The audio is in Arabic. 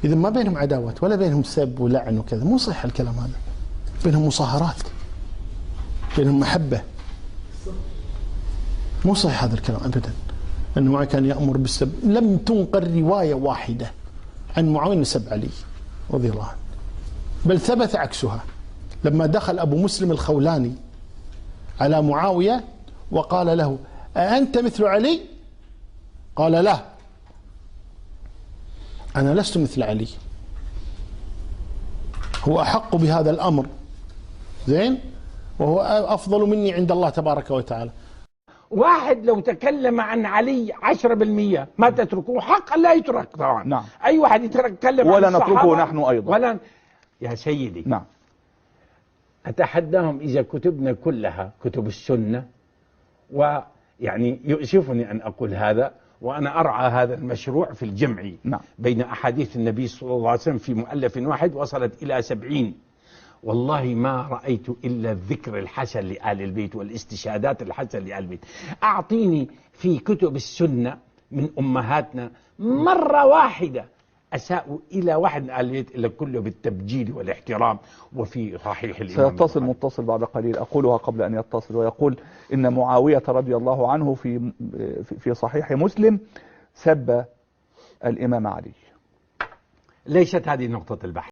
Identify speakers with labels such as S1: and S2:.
S1: إذا ما بينهم عداوات ولا بينهم سب ولعن وكذا، مو صحيح الكلام هذا. بينهم مصاهرات، بينهم محبة. مو صحيح هذا الكلام أبدا. أنه معاوية كان يأمر بالسب. لم تنقل رواية واحدة عن معاوية سب علي رضي الله عنه، بل ثبت عكسها. لما دخل أبو مسلم الخولاني على معاوية وقال له: أأنت مثل علي؟ قال: لا، أنا لست مثل علي، هو أحق بهذا الأمر، زين، وهو أفضل مني عند الله تبارك وتعالى.
S2: واحد لو تكلم عن علي 10% ما تتركوه، حقا لا يترك طبعا.
S3: نعم.
S2: أي واحد يتكلم
S3: ولا
S2: عن الصحابة
S3: نتركه نحن أيضا.
S2: ولا. يا سيدي،
S3: نعم.
S2: أتحداهم إذا كتبنا كلها كتب السنة، ويعني يؤسفني أن أقول هذا وأنا أرعى هذا المشروع في الجمع
S3: نعم.
S2: بين أحاديث النبي صلى الله عليه وسلم في مؤلف واحد وصلت إلى 70. والله ما رأيت إلا الذكر الحسن لآل البيت والاستشهادات الحسن لآل البيت. أعطيني في كتب السنة من أمهاتنا مرة واحدة أساءوا إلى واحد من آل البيت إلا كله بالتبجيل والاحترام. وفي صحيح الإمام
S3: سيتصل متصل بعد قليل أقولها قبل أن يتصل، ويقول إن معاوية رضي الله عنه في صحيح مسلم سب الإمام علي.
S2: ليست هذه نقطة البحث.